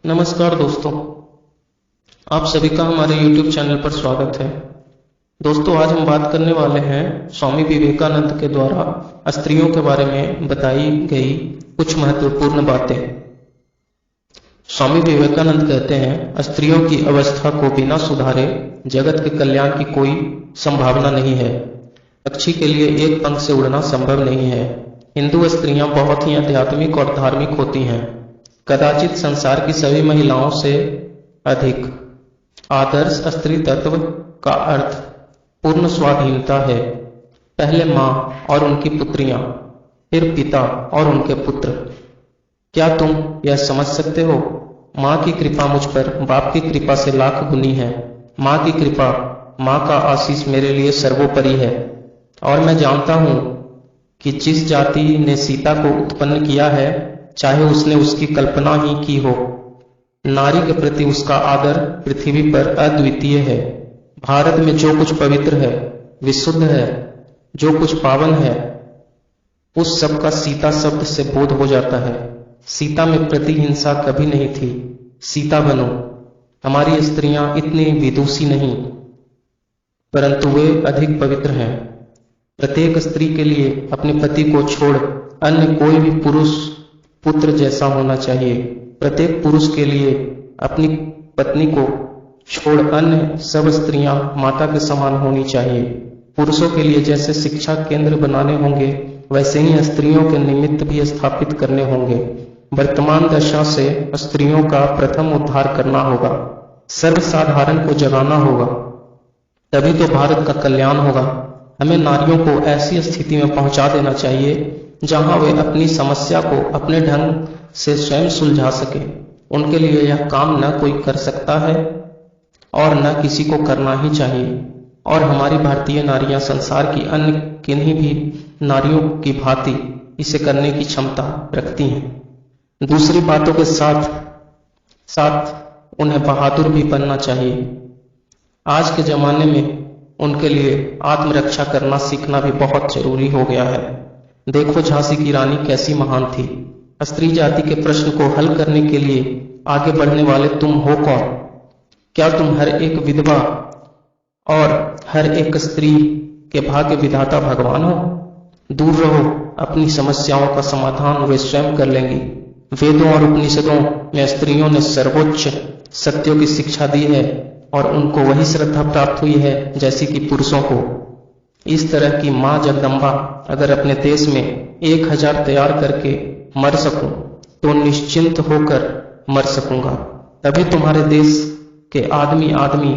नमस्कार दोस्तों, आप सभी का हमारे YouTube चैनल पर स्वागत है। दोस्तों, आज हम बात करने वाले हैं स्वामी विवेकानंद के द्वारा स्त्रियों के बारे में बताई गई कुछ महत्वपूर्ण बातें। स्वामी विवेकानंद कहते हैं, स्त्रियों की अवस्था को बिना सुधारे जगत के कल्याण की कोई संभावना नहीं है। पक्षी के लिए एक पंख से उड़ना संभव नहीं है। हिंदू स्त्रियां बहुत ही आध्यात्मिक और धार्मिक होती हैं। कदाचित संसार की सभी महिलाओं से अधिक आदर्श स्त्री तत्व का अर्थ पूर्ण स्वाधीनता है। पहले माँ और उनकी पुत्रियां, फिर पिता और उनके पुत्र। क्या तुम यह समझ सकते हो? माँ की कृपा मुझ पर बाप की कृपा से लाख गुनी है। माँ की कृपा, माँ का आशीष मेरे लिए सर्वोपरि है। और मैं जानता हूँ कि जिस जाति ने सीता को उत्पन्न किया है, चाहे उसने उसकी कल्पना ही की हो, नारी के प्रति उसका आदर पृथ्वी पर अद्वितीय है। भारत में जो कुछ पवित्र है, विशुद्ध है, जो कुछ पावन है, उस सब का सीता शब्द से बोध हो जाता है। सीता में प्रतिहिंसा कभी नहीं थी। सीता बनो। हमारी स्त्रियां इतनी विदुषी नहीं, परंतु वे अधिक पवित्र हैं। प्रत्येक स्त्री के लिए अपने पति को छोड़ अन्य कोई भी पुरुष पुत्र जैसा होना चाहिए। प्रत्येक पुरुष के लिए अपनी पत्नी को छोड़ अन्य सब स्त्रियां माता के समान होनी चाहिए। पुरुषों के लिए जैसे शिक्षा केंद्र बनाने होंगे, वैसे ही स्त्रियों के निमित्त भी स्थापित करने होंगे। वर्तमान दशा से स्त्रियों का प्रथम उद्धार करना होगा। सर्वसाधारण को जगाना होगा, तभी तो भारत का कल्याण होगा। हमें नारियों को ऐसी स्थिति में पहुंचा देना चाहिए जहां वे अपनी समस्या को अपने ढंग से स्वयं सुलझा सके। उनके लिए यह काम न कोई कर सकता है और न किसी को करना ही चाहिए। और हमारी भारतीय नारियां संसार की अन्य किन्हीं भी नारियों की भांति इसे करने की क्षमता रखती हैं। दूसरी बातों के साथ साथ उन्हें बहादुर भी बनना चाहिए। आज के जमाने में उनके लिए आत्मरक्षा करना सीखना भी बहुत जरूरी हो गया है। देखो, झांसी की रानी कैसी महान थी। स्त्री जाति के प्रश्न को हल करने के लिए आगे बढ़ने वाले तुम हो कौन? क्या तुम हर एक विधवा और हर एक स्त्री के भाग्य विधाता भगवान हो? दूर रहो, अपनी समस्याओं का समाधान वे स्वयं कर लेंगी। वेदों और उपनिषदों में स्त्रियों ने सर्वोच्च सत्यों की शिक्षा दी है और उनको वही श्रद्धा प्राप्त हुई है जैसी कि पुरुषों को। इस तरह की माँ जगदम्बा अगर अपने देश में 1000 तैयार करके मर सकूं, तो निश्चिंत होकर मर सकूंगा। तभी तुम्हारे देश के आदमी आदमी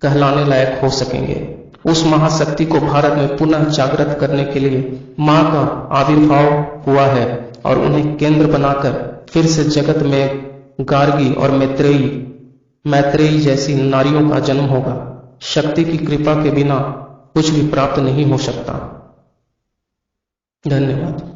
कहलाने लायक हो सकेंगे। उस महाशक्ति को भारत में पुनः जागृत करने के लिए माँ का आविर्भाव हुआ है और उन्हें केंद्र बनाकर फिर से जगत में गार्गी और मैत्रेयी जैसी नारियों का जन्म होगा। शक्ति की कृपा के बिना कुछ भी प्राप्त नहीं हो सकता। धन्यवाद।